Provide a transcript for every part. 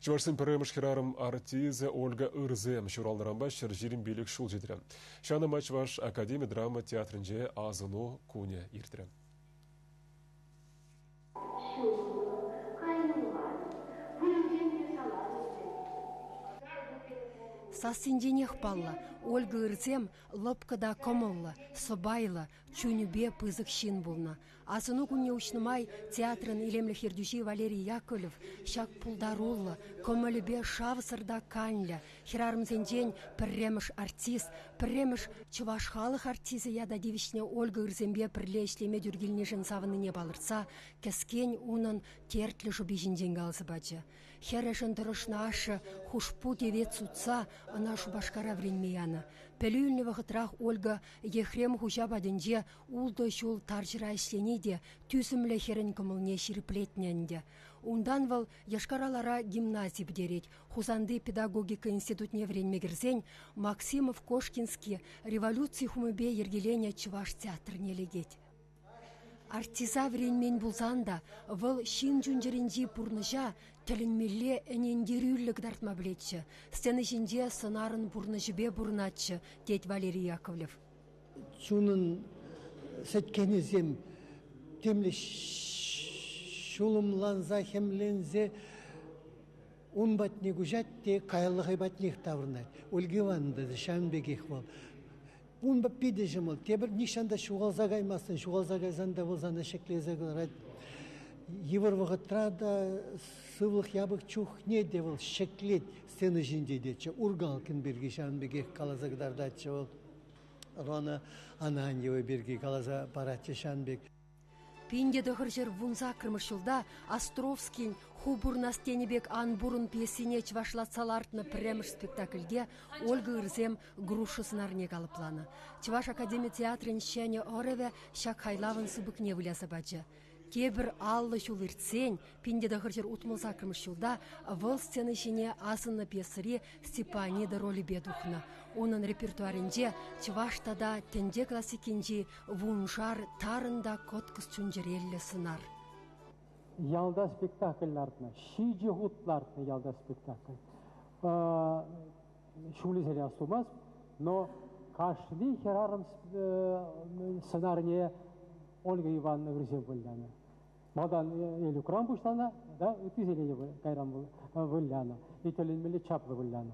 Чувашсын піріміш херарым артизы Ольга Ырзем шуралдаран башыр жирин билік шул жетірі. Шаны Чуваш Академия драма театрынже азыну куне ертірі. Сасынденех палла, Ольга Ырзем лопкада комолла, собайла, чунюбе пызык шин булна. Азыну күнне учнымай театрын илемлі хердюжи Валерий Яковлев, шак пулдарулла, комолюбе шавсырда канля, херарымзен пірреміш артист, пірреміш чуваш халық артизы яда девичне Ольга Ырзембе пірле ішлеме дүргілнешін савыныне балырца, кескен унын тертлі жубежінден галзы бачы. Херешін дұрышна ашы хушпу девет сутса, она шубашкара времяна. Пелюльный вахытрах Ольга ехрем хужа баденде улды шул таржыра ішленеде, тюсімлі херін кымылне ширіплетненде. Ундан вал яшкаралара гимназий бдереть, хузанды педагогика институтне времмегерзень, Максимов Кошкинский революции хумыбе ергелене Чуваш театр не легеть. Артиза времен булзанда, выл шин жүнжерінжі пурныжа, тілінмелі әнендерюлік дартма білетші. Сцены жінде сынарын пурныжыбе бурнатшы, дед Валерий Яковлев. Чунын сәткенізем, темлі шулымланза, хемлензе, он батне гужатте, кайлығы батнех таврнат. Ольга Ивановна, Шанбегех бол. Он ба пиде жымыл, тебір нишанда шуғалза қаймасын, шуғалза қайзанда болзаны шеклезе қыларад. Евір вғытрада сывлық ябық чухне девіл шеклет сцены жіндедетші. Ургалкин берге Шанбегех қалаза қыдардатшы ол. Рона Ананьева берге қалаза паратшы Шанбек. Пинде дұғыржыр вунза кірмішілда Островскин хубурнастенебек анбурын пьесине чвашлатсалартны премш спектакльге Ольга Ырзем грушысынарне қалыпланы. Чваш Академия театрын шәне ореве шак хайлавын сыбыкне вылязы бачы. Кебір аллы шул иртсен, пинде дұғыржыр утмылза кірмішілда выл сцены жіне асынны пьесыри Степанида роли бедухна. Onun репертуаринже Чываштада тенде классикинжи вунжар тарында коткыс чунжереллі сынар. Ялда спектакльлардына, шиджи хутлардына ялда спектакль. Шулизелі асумаз, но кашли херарым сценарне Ольга Ивановна Ырзем вылляна. Мадан елі крам бұштана, да, үтізелі кайрам вылляна. Ителінмелі чаплы вылляна.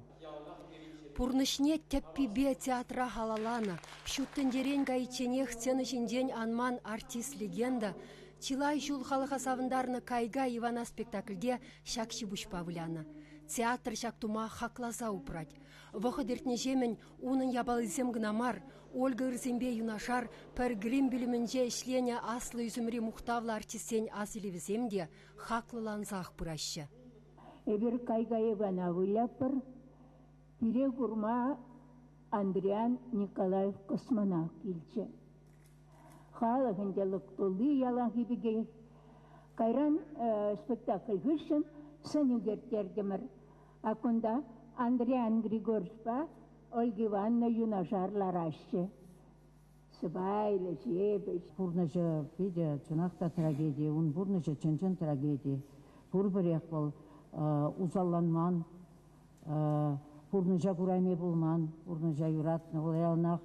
Пурнышне теппибе театра халалана, шуттендерен гайченех сцены жінден анман артист-легенда, Чилай жул халыға савындарны кайга Ивана спектакльде шакши бушпа вляна. Театр шактума хаклаза упрать. Вохы дертне жемен унын ябалызем гнамар, Ольга Ырзембе юнашар пір грим білімінже ішлене аслы үзімри мухтавлы артистен азылевіземде хаклыланзақ пыраща. Эбір кайга Ивана выляпыр, Пире гурма Андриан Николаев космонавт келчі. Халығында лықтолы ялан хибіге. Кайран спектакль гүршін сәнігертердімір. Акында Андриан Григорьевпа Ольга Ивановна юнажарлар ашчы. Сыбайлы жебіш. Бурныжы пиде чынақта трагедия, он бурныжы чынчын трагедия. Бурбірек бол узалланман, Бурныжа курайме булман, бурныжа юратны, олаялнақ,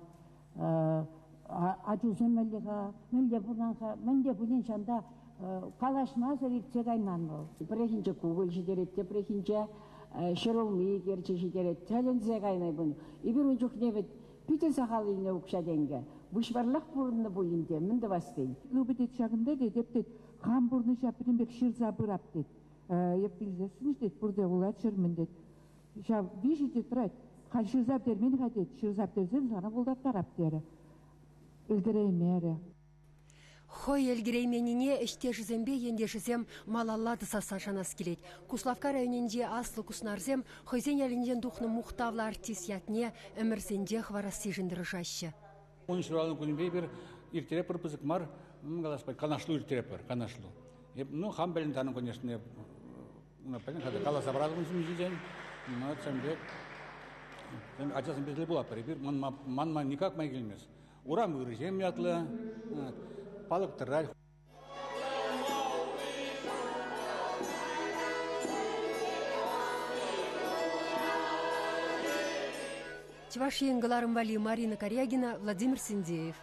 ажузым мәліға, мәлде бұланға, мәлде бұлен шанда қалашмазыр ертсек айман бол. Бірекінше кугыл жидеретте, бірекінше шырылмей керче жидерет, тәлінзек айнай бұны. Ибір ұнчук невет, пүйте сақалыйны ұқша денге, бұшбарлақ бұрынны бұлінде, мінді бастейн. Үбідет шағында де, дептет, қам бурныжа бірінбек шырза бұрап дед. Ептілзесін дед, бұрды олат шырмын дед. Шав бишите трать, хан шырзап дер мен хатет, шырзап дерзен сана болдат тарап дері. Үлгіреймері. Хой элгирейменіне іште жызембе енде жызем малаллады сасашанас келет. Куславка районенде аслы куснарзем хойзен әлінден духны мухтавлы артист ятне әмірзенде хварасы жындыры жашы. Он шыралын күнбей бір иртерепір пызык мар, канашлу иртерепір, канашлу. Ну, хам бәлін таның, конечно, кала собралығын сүмізден, Сәмбек, ачасын безлі бұла пәрі, манма никак май келмес. Урам Ырзем ятлы, палық тұррай. Чувашия Вали Марина Корягина, Владимир Синдеев.